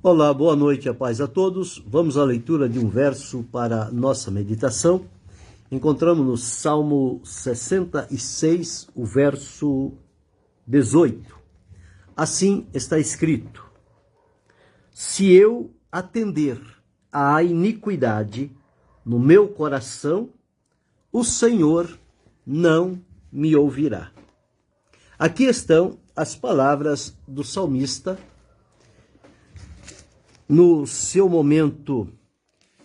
Olá, boa noite, a paz a todos. Vamos à leitura de um verso para nossa meditação. Encontramos no Salmo 66, o verso 18. Assim está escrito: se eu atender à iniquidade no meu coração, o Senhor não me ouvirá. Aqui estão as palavras do salmista no seu momento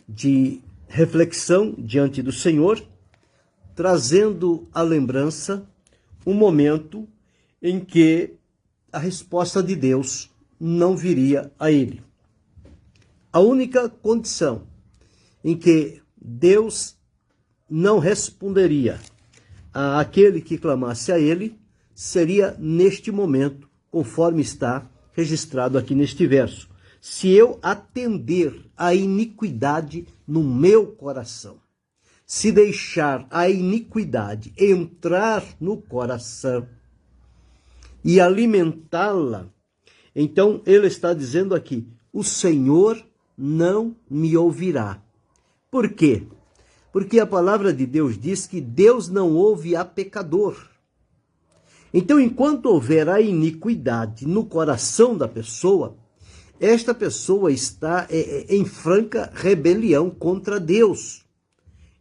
de reflexão diante do Senhor, trazendo à lembrança um momento em que a resposta de Deus não viria a ele. A única condição em que Deus não responderia àquele que clamasse a ele seria neste momento, conforme está registrado aqui neste verso. Se eu atender à iniquidade no meu coração, se deixar a iniquidade entrar no coração e alimentá-la, então ele está dizendo aqui, o Senhor não me ouvirá. Por quê? Porque a palavra de Deus diz que Deus não ouve a pecador. Então, enquanto houver a iniquidade no coração da pessoa, esta pessoa está em franca rebelião contra Deus,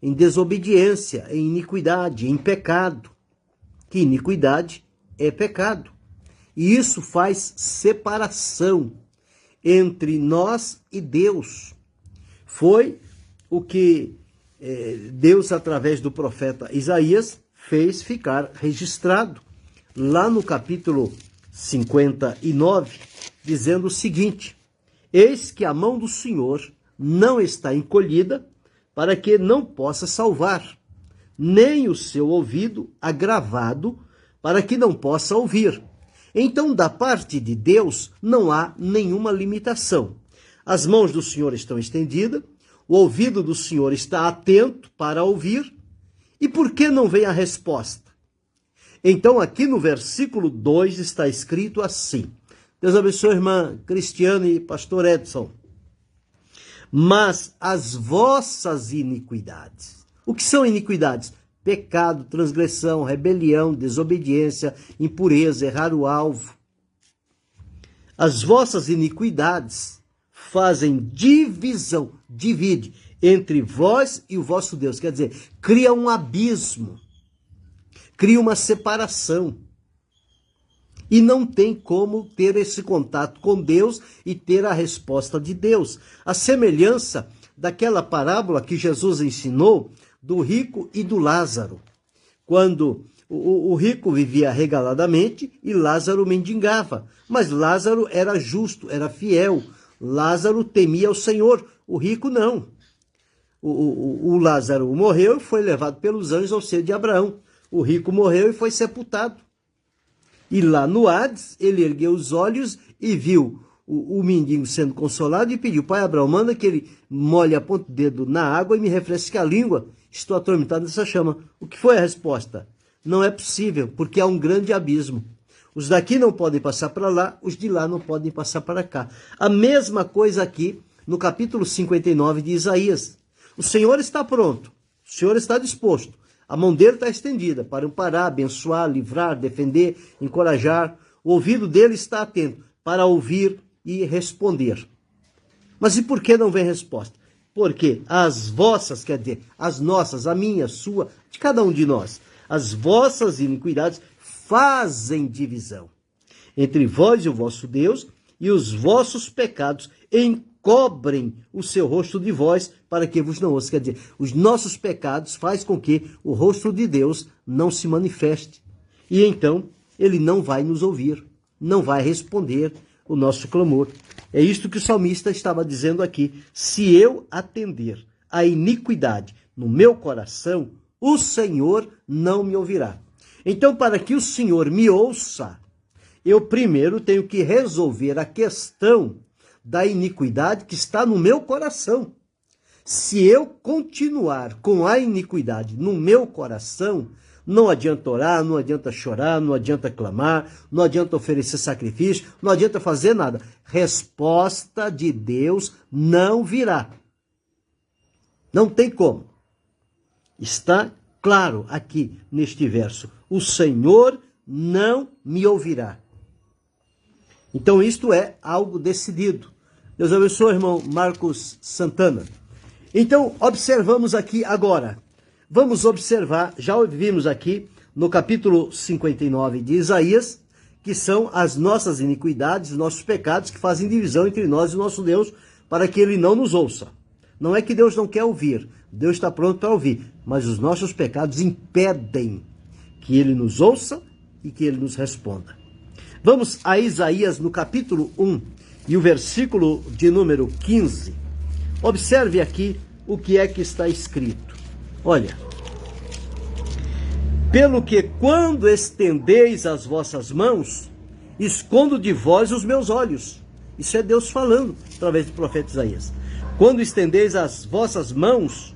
em desobediência, em iniquidade, em pecado. Que iniquidade é pecado. E isso faz separação entre nós e Deus. Foi o que Deus, através do profeta Isaías, fez ficar registrado lá no capítulo 59, dizendo o seguinte: eis que a mão do Senhor não está encolhida para que não possa salvar, nem o seu ouvido agravado para que não possa ouvir. Então, da parte de Deus, não há nenhuma limitação. As mãos do Senhor estão estendidas, o ouvido do Senhor está atento para ouvir. E por que não vem a resposta? Então, aqui no versículo 2 está escrito assim. Deus abençoe a irmã Cristiane e pastor Edson. Mas as vossas iniquidades. O que são iniquidades? Pecado, transgressão, rebelião, desobediência, impureza, errar o alvo. As vossas iniquidades fazem divisão, divide entre vós e o vosso Deus. Quer dizer, cria um abismo, cria uma separação. E não tem como ter esse contato com Deus e ter a resposta de Deus. A semelhança daquela parábola que Jesus ensinou do rico e do Lázaro. Quando o rico vivia regaladamente e Lázaro mendigava. Mas Lázaro era justo, era fiel. Lázaro temia o Senhor, o rico não. O Lázaro morreu e foi levado pelos anjos ao seio de Abraão. O rico morreu e foi sepultado. E lá no Hades, ele ergueu os olhos e viu o mendigo sendo consolado e pediu: pai Abraão, manda que ele molhe a ponta do dedo na água e me refresque a língua. Estou atormentado nessa chama. O que foi a resposta? Não é possível, porque há um grande abismo. Os daqui não podem passar para lá, os de lá não podem passar para cá. A mesma coisa aqui no capítulo 59 de Isaías. O Senhor está pronto, o Senhor está disposto. A mão dele está estendida para amparar, abençoar, livrar, defender, encorajar. O ouvido dele está atento para ouvir e responder. Mas e por que não vem resposta? Porque as vossas, quer dizer, as nossas, a minha, a sua, de cada um de nós, as vossas iniquidades fazem divisão entre vós e o vosso Deus, e os vossos pecados encobrem o seu rosto de vós, para que vos não ouça. Quer dizer, os nossos pecados faz com que o rosto de Deus não se manifeste. E então, ele não vai nos ouvir, não vai responder o nosso clamor. É isto que o salmista estava dizendo aqui. Se eu atender à iniquidade no meu coração, o Senhor não me ouvirá. Então, para que o Senhor me ouça, eu primeiro tenho que resolver a questão da iniquidade que está no meu coração. Se eu continuar com a iniquidade no meu coração, Não adianta orar, não adianta chorar, não adianta clamar, não adianta oferecer sacrifício, não adianta fazer nada. Resposta de Deus não virá. Não tem como. Está claro aqui neste verso. O Senhor não me ouvirá. Então isto é algo decidido. Deus abençoe, irmão Marcos Santana. Então, observamos aqui agora. Vamos observar, já vimos aqui no capítulo 59 de Isaías, que são as nossas iniquidades, nossos pecados, que fazem divisão entre nós e o nosso Deus, para que Ele não nos ouça. Não é que Deus não quer ouvir, Deus está pronto para ouvir, mas os nossos pecados impedem que Ele nos ouça e que Ele nos responda. Vamos a Isaías no capítulo 1 e o versículo de número 15. Observe aqui o que é que está escrito. Olha, pelo que quando estendeis as vossas mãos, escondo de vós os meus olhos. Isso é Deus falando através do profeta Isaías. Quando estendeis as vossas mãos,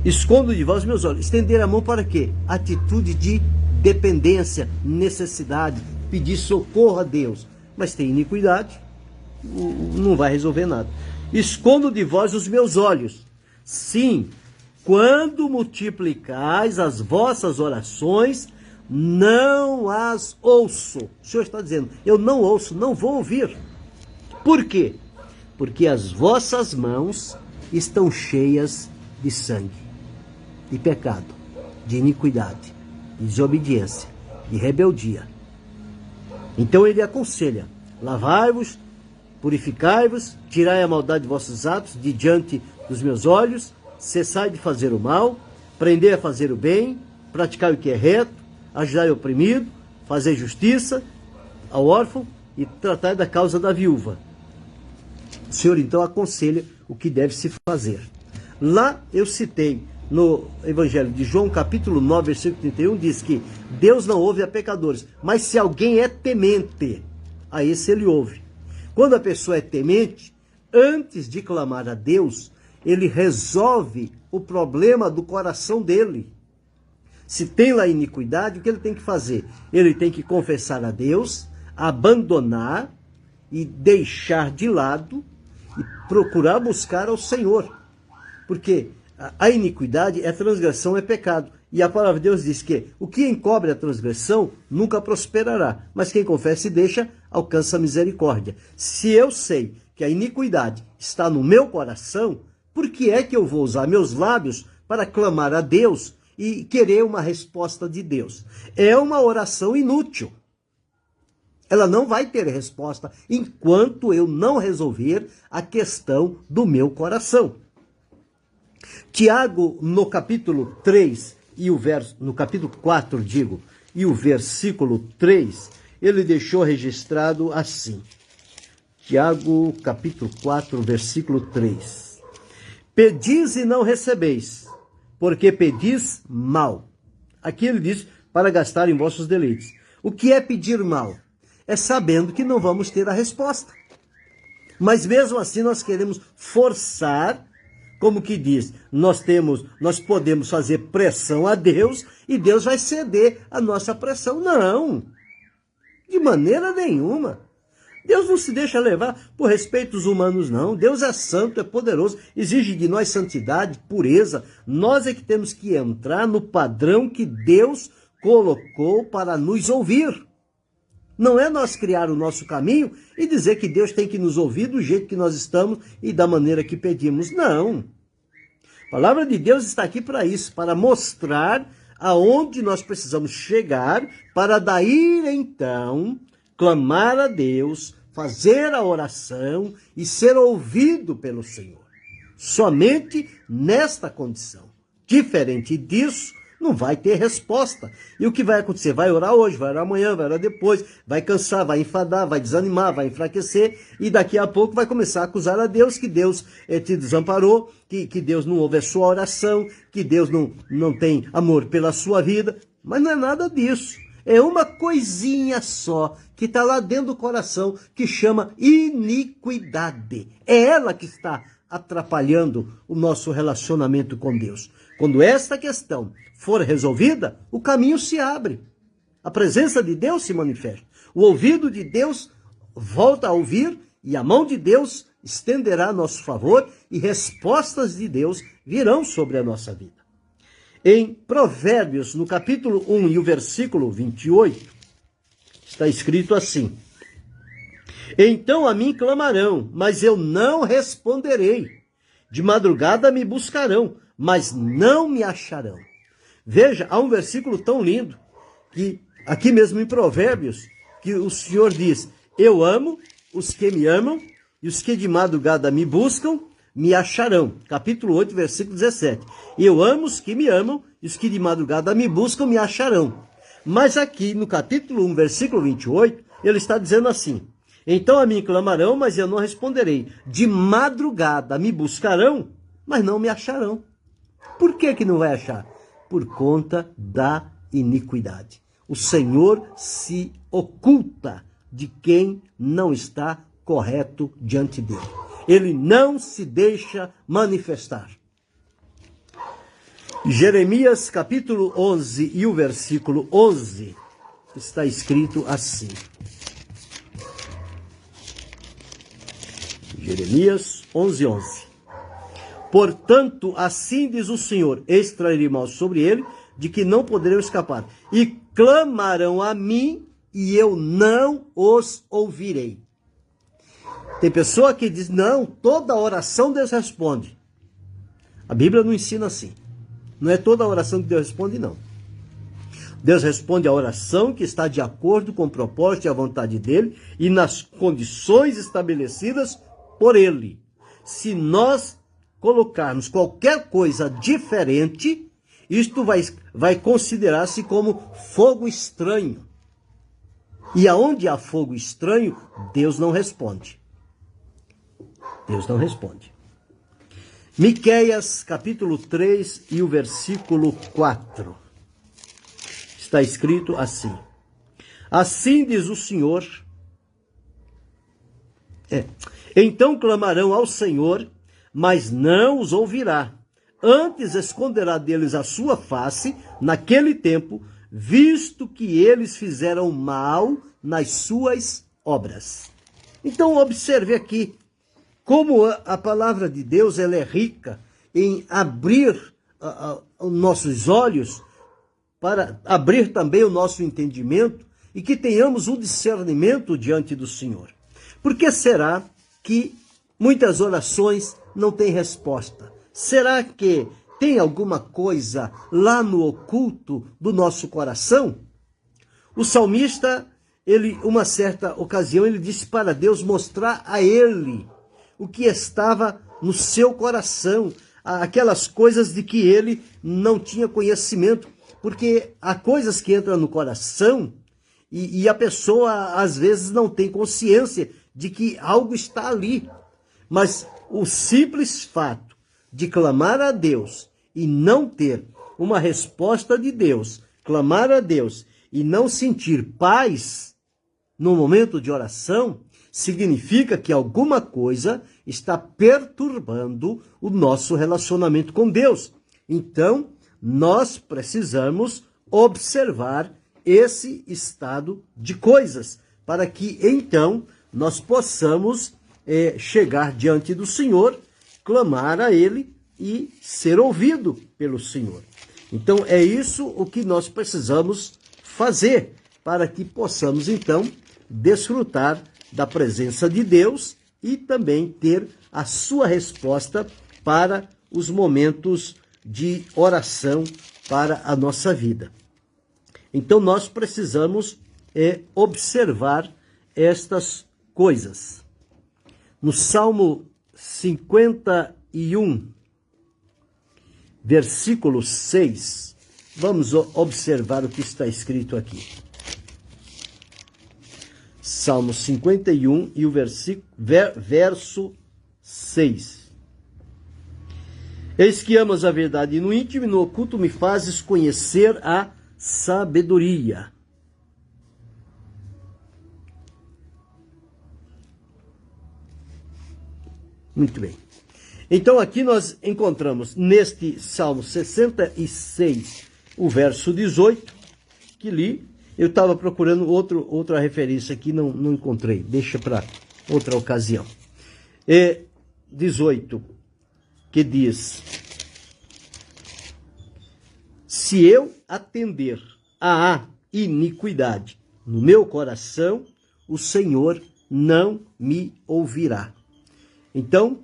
escondo de vós os meus olhos. Estender a mão para quê? Atitude de dependência, necessidade, pedir socorro a Deus. Mas tem iniquidade, não vai resolver nada. Escondo de vós os meus olhos. Sim, quando multiplicais as vossas orações, não as ouço. O Senhor está dizendo, eu não ouço, não vou ouvir. Por quê? Porque as vossas mãos estão cheias de sangue, de pecado, de iniquidade, de desobediência, de rebeldia. Então ele aconselha, lavai-vos, purificai-vos, tirai a maldade de vossos atos de diante dos meus olhos, cessai de fazer o mal, aprendei a fazer o bem, praticai o que é reto, ajudai o oprimido, fazei justiça ao órfão e tratai da causa da viúva. O Senhor então aconselha o que deve se fazer. Lá eu citei no Evangelho de João, capítulo 9, versículo 31, diz que Deus não ouve a pecadores, mas se alguém é temente, a esse ele ouve. Quando a pessoa é temente, antes de clamar a Deus, ele resolve o problema do coração dele. Se tem lá iniquidade, o que ele tem que fazer? Ele tem que confessar a Deus, abandonar e deixar de lado e procurar buscar ao Senhor. Porque a iniquidade é transgressão, é pecado. E a palavra de Deus diz que o que encobre a transgressão nunca prosperará, mas quem confessa e deixa, alcança a misericórdia. Se eu sei que a iniquidade está no meu coração, por que é que eu vou usar meus lábios para clamar a Deus e querer uma resposta de Deus? É uma oração inútil. Ela não vai ter resposta enquanto eu não resolver a questão do meu coração. Tiago, no capítulo 3, no capítulo 4, e o versículo 3, ele deixou registrado assim. Tiago, capítulo 4, versículo 3. Pedis e não recebeis, porque pedis mal. Aqui ele diz, para gastar em vossos deleites. O que é pedir mal? É sabendo que não vamos ter a resposta. Mas mesmo assim nós queremos forçar, como que diz, nós podemos fazer pressão a Deus e Deus vai ceder a nossa pressão. Não, de maneira nenhuma. Deus não se deixa levar por respeitos humanos, não. Deus é santo, é poderoso, exige de nós santidade, pureza. Nós é que temos que entrar no padrão que Deus colocou para nos ouvir. Não é nós criar o nosso caminho e dizer que Deus tem que nos ouvir do jeito que nós estamos e da maneira que pedimos. Não. A palavra de Deus está aqui para isso, para mostrar aonde nós precisamos chegar, para daí então clamar a Deus, fazer a oração e ser ouvido pelo Senhor. Somente nesta condição. Diferente disso, não vai ter resposta. E o que vai acontecer? Vai orar hoje, vai orar amanhã, vai orar depois, vai cansar, vai enfadar, vai desanimar, vai enfraquecer e daqui a pouco vai começar a acusar a Deus que Deus te desamparou, que Deus não ouve a sua oração, que Deus não tem amor pela sua vida. Mas não é nada disso. É uma coisinha só que está lá dentro do coração que chama iniquidade. É ela que está atrapalhando o nosso relacionamento com Deus. Quando esta questão for resolvida, o caminho se abre. A presença de Deus se manifesta. O ouvido de Deus volta a ouvir e a mão de Deus estenderá a nosso favor e respostas de Deus virão sobre a nossa vida. Em Provérbios, no capítulo 1 e o versículo 28, está escrito assim: então a mim clamarão, mas eu não responderei. De madrugada me buscarão, mas não me acharão. Veja, há um versículo tão lindo, que aqui mesmo em Provérbios, que o Senhor diz: eu amo os que me amam, e os que de madrugada me buscam, me acharão. Capítulo 8, versículo 17. Eu amo os que me amam, e os que de madrugada me buscam, me acharão. Mas aqui no capítulo 1, versículo 28, ele está dizendo assim: então a mim clamarão, mas eu não responderei. De madrugada me buscarão, mas não me acharão. Por que não vai achar? Por conta da iniquidade. O Senhor se oculta de quem não está correto diante dele. Ele não se deixa manifestar. Jeremias capítulo 11 e o versículo 11 está escrito assim. Jeremias 11, 11. Portanto, assim diz o Senhor, extrairei mal sobre ele, de que não poderão escapar. E clamarão a mim, e eu não os ouvirei. Tem pessoa que diz, não, toda oração Deus responde. A Bíblia não ensina assim. Não é toda oração que Deus responde, não. Deus responde a oração que está de acordo com o propósito e a vontade dele e nas condições estabelecidas por ele. Se nós colocarmos qualquer coisa diferente, isto vai considerar-se como fogo estranho. E aonde há fogo estranho, Deus não responde. Deus não responde. Miqueias, capítulo 3 e o versículo 4. Está escrito assim. Assim diz o Senhor. Então clamarão ao Senhor, mas não os ouvirá. Antes esconderá deles a sua face naquele tempo, visto que eles fizeram mal nas suas obras. Então observe aqui como a palavra de Deus ela é rica em abrir os nossos olhos, para abrir também o nosso entendimento e que tenhamos um discernimento diante do Senhor. Por que será que muitas orações não têm resposta? Será que tem alguma coisa lá no oculto do nosso coração? O salmista, uma certa ocasião, ele disse para Deus mostrar a ele o que estava no seu coração, aquelas coisas de que ele não tinha conhecimento, porque há coisas que entram no coração e a pessoa às vezes não tem consciência de que algo está ali. Mas o simples fato de clamar a Deus e não ter uma resposta de Deus, clamar a Deus e não sentir paz no momento de oração, significa que alguma coisa está perturbando o nosso relacionamento com Deus. Então, nós precisamos observar esse estado de coisas, para que então nós possamos chegar diante do Senhor, clamar a Ele e ser ouvido pelo Senhor. Então é isso o que nós precisamos fazer, para que possamos então desfrutar da presença de Deus e também ter a sua resposta para os momentos de oração para a nossa vida. Então nós precisamos observar estas coisas. No Salmo 51, versículo 6, vamos observar o que está escrito aqui. Salmo 51 e o verso 6. Eis que amas a verdade no íntimo e no oculto me fazes conhecer a sabedoria. Muito bem. Então aqui nós encontramos neste Salmo 66, o verso 18, que li. Eu estava procurando outra referência aqui, não encontrei. Deixa para outra ocasião. 18, que diz: se eu atender à iniquidade no meu coração, o Senhor não me ouvirá. Então,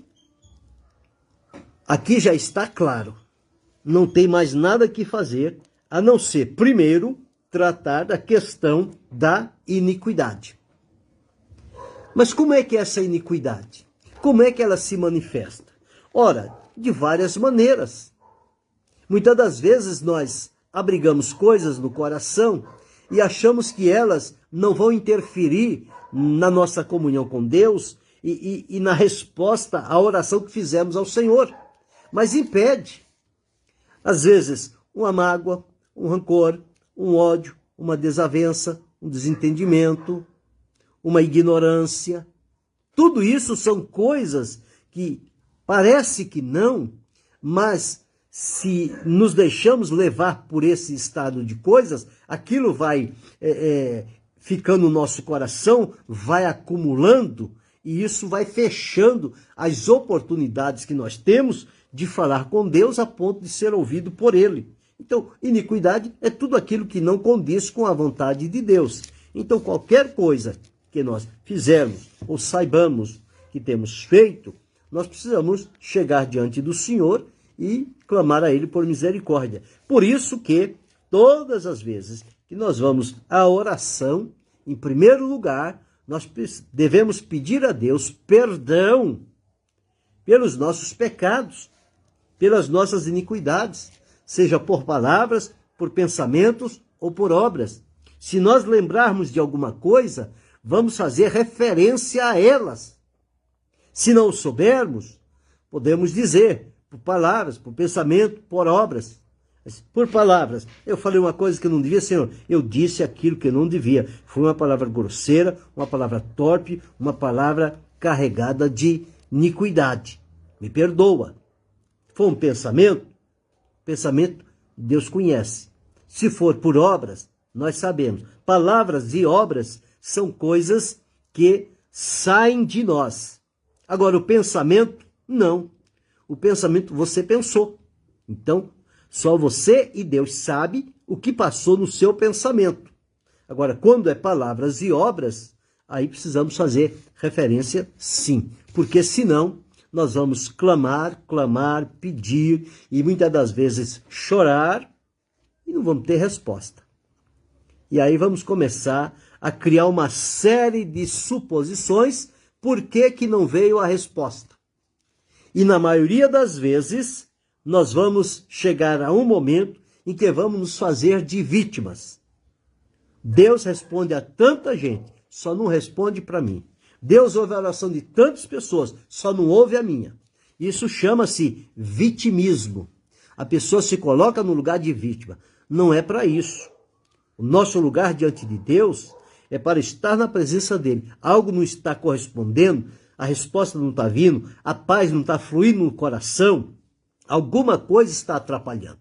aqui já está claro. Não tem mais nada que fazer, a não ser, primeiro, tratar da questão da iniquidade. Mas como é que é essa iniquidade? Como é que ela se manifesta? Ora, de várias maneiras. Muitas das vezes nós abrigamos coisas no coração e achamos que elas não vão interferir na nossa comunhão com Deus e na resposta à oração que fizemos ao Senhor. Mas impede. Às vezes, uma mágoa, um rancor, um ódio, uma desavença, um desentendimento, uma ignorância. Tudo isso são coisas que parece que não, mas se nos deixamos levar por esse estado de coisas, aquilo vai ficando no nosso coração, vai acumulando, e isso vai fechando as oportunidades que nós temos de falar com Deus a ponto de ser ouvido por Ele. Então, iniquidade é tudo aquilo que não condiz com a vontade de Deus. Então, qualquer coisa que nós fizermos ou saibamos que temos feito, nós precisamos chegar diante do Senhor e clamar a Ele por misericórdia. Por isso que, todas as vezes que nós vamos à oração, em primeiro lugar, nós devemos pedir a Deus perdão pelos nossos pecados, pelas nossas iniquidades, seja por palavras, por pensamentos ou por obras. Se nós lembrarmos de alguma coisa, vamos fazer referência a elas. Se não soubermos, podemos dizer por palavras, por pensamento, por obras. Por palavras, eu falei uma coisa que eu não devia, Senhor, eu disse aquilo que eu não devia. Foi uma palavra grosseira, uma palavra torpe, uma palavra carregada de iniquidade. Me perdoa. Foi um pensamento Deus conhece. Se for por obras, nós sabemos. Palavras e obras são coisas que saem de nós. Agora, o pensamento, não. O pensamento você pensou. Então, só você e Deus sabe o que passou no seu pensamento. Agora, quando é palavras e obras, aí precisamos fazer referência sim. Porque senão, nós vamos clamar, pedir e muitas das vezes chorar e não vamos ter resposta. E aí vamos começar a criar uma série de suposições por que não veio a resposta. E na maioria das vezes, nós vamos chegar a um momento em que vamos nos fazer de vítimas. Deus responde a tanta gente, só não responde para mim. Deus ouve a oração de tantas pessoas, só não ouve a minha. Isso chama-se vitimismo. A pessoa se coloca no lugar de vítima. Não é para isso. O nosso lugar diante de Deus é para estar na presença dele. Algo não está correspondendo, a resposta não está vindo, a paz não está fluindo no coração, alguma coisa está atrapalhando.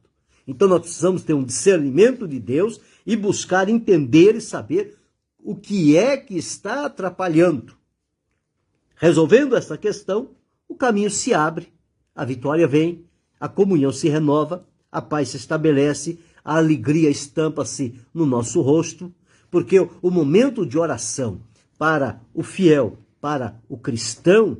Então nós precisamos ter um discernimento de Deus e buscar entender e saber o que é que está atrapalhando. Resolvendo essa questão, o caminho se abre, a vitória vem, a comunhão se renova, a paz se estabelece, a alegria estampa-se no nosso rosto, porque o momento de oração para o fiel, para o cristão,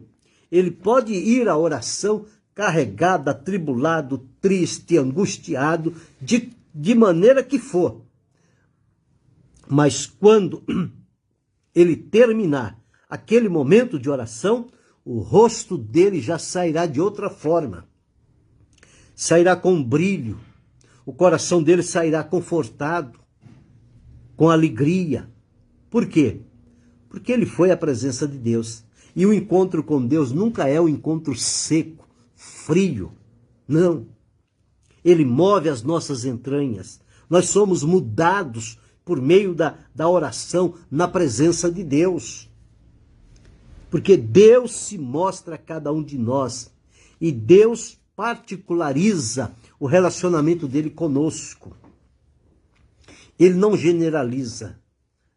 ele pode ir à oração carregado, atribulado, triste, angustiado, de maneira que for. Mas quando ele terminar aquele momento de oração, o rosto dele já sairá de outra forma. Sairá com brilho, o coração dele sairá confortado, com alegria. Por quê? Porque ele foi à presença de Deus. E o encontro com Deus nunca é um encontro seco, frio. Não. Ele move as nossas entranhas. Nós somos mudados por meio da oração na presença de Deus. Porque Deus se mostra a cada um de nós. E Deus particulariza o relacionamento dele conosco. Ele não generaliza.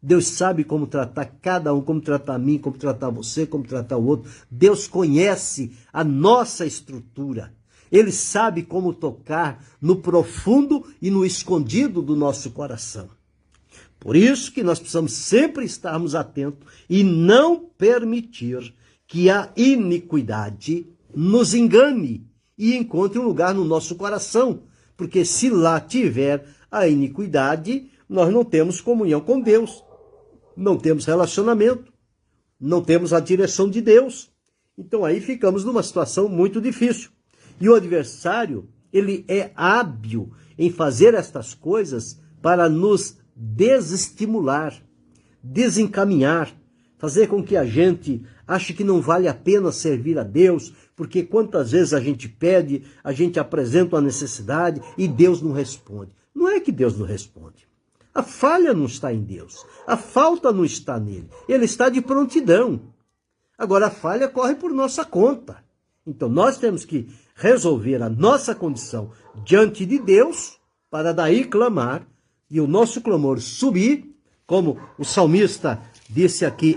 Deus sabe como tratar cada um, como tratar a mim, como tratar você, como tratar o outro. Deus conhece a nossa estrutura. Ele sabe como tocar no profundo e no escondido do nosso coração. Por isso que nós precisamos sempre estarmos atentos e não permitir que a iniquidade nos engane e encontre um lugar no nosso coração. Porque se lá tiver a iniquidade, nós não temos comunhão com Deus. Não temos relacionamento, não temos a direção de Deus. Então aí ficamos numa situação muito difícil. E o adversário, ele é hábil em fazer estas coisas para nos desestimular, desencaminhar, fazer com que a gente ache que não vale a pena servir a Deus, porque quantas vezes a gente pede, a gente apresenta uma necessidade e Deus não responde. Não é que Deus não responde. A falha não está em Deus. A falta não está nele. Ele está de prontidão. Agora, a falha corre por nossa conta. Então, nós temos que resolver a nossa condição diante de Deus, para daí clamar, e o nosso clamor subir, como o salmista disse aqui,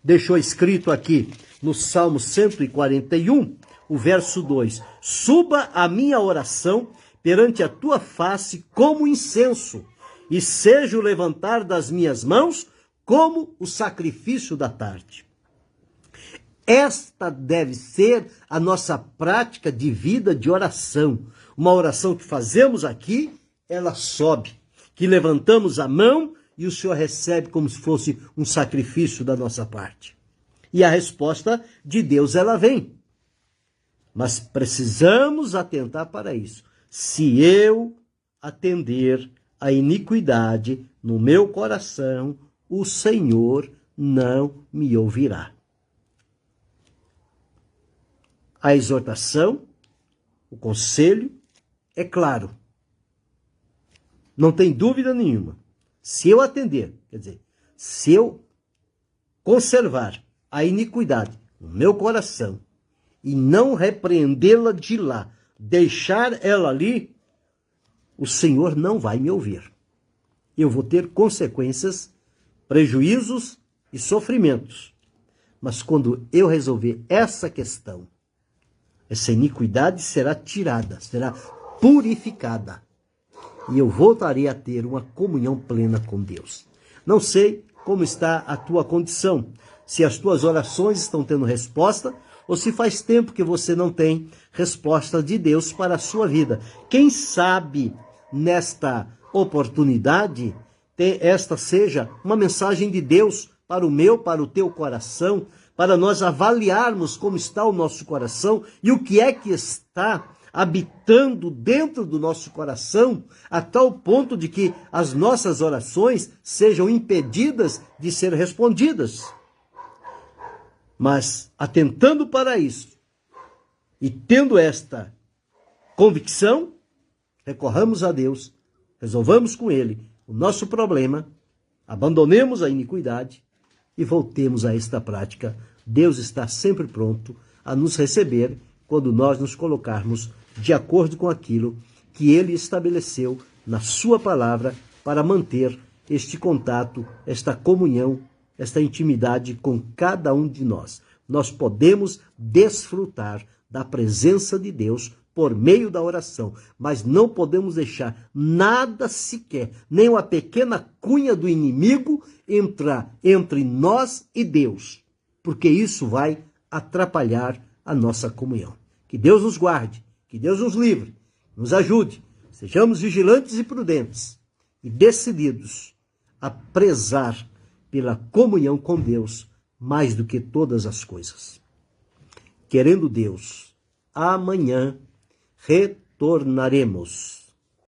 deixou escrito aqui no Salmo 141, o verso 2. Suba a minha oração perante a tua face como incenso, e seja o levantar das minhas mãos como o sacrifício da tarde. Esta deve ser a nossa prática de vida de oração. Uma oração que fazemos aqui, ela sobe. Que levantamos a mão e o Senhor recebe como se fosse um sacrifício da nossa parte. E a resposta de Deus, ela vem. Mas precisamos atentar para isso. Se eu atender a iniquidade no meu coração, o Senhor não me ouvirá. A exortação, o conselho é claro. Não tem dúvida nenhuma. Se eu atender, quer dizer, se eu conservar a iniquidade no meu coração e não repreendê-la de lá, deixar ela ali, o Senhor não vai me ouvir. Eu vou ter consequências, prejuízos e sofrimentos. Mas quando eu resolver essa questão, essa iniquidade será tirada, será purificada. E eu voltarei a ter uma comunhão plena com Deus. Não sei como está a tua condição, se as tuas orações estão tendo resposta, ou se faz tempo que você não tem resposta de Deus para a sua vida. Quem sabe nesta oportunidade, esta seja uma mensagem de Deus para o meu, para o teu coração, para nós avaliarmos como está o nosso coração e o que é que está habitando dentro do nosso coração, a tal ponto de que as nossas orações sejam impedidas de ser respondidas. Mas, atentando para isso, e tendo esta convicção, recorramos a Deus, resolvamos com Ele o nosso problema, abandonemos a iniquidade e voltemos a esta prática. Deus está sempre pronto a nos receber quando nós nos colocarmos de acordo com aquilo que Ele estabeleceu na sua palavra para manter este contato, esta comunhão, esta intimidade com cada um de nós. Nós podemos desfrutar da presença de Deus por meio da oração, mas não podemos deixar nada sequer, nem uma pequena cunha do inimigo entrar entre nós e Deus, porque isso vai atrapalhar a nossa comunhão. Que Deus nos guarde, que Deus nos livre, nos ajude, sejamos vigilantes e prudentes e decididos a prezar pela comunhão com Deus mais do que todas as coisas. Querendo Deus, amanhã retornaremos.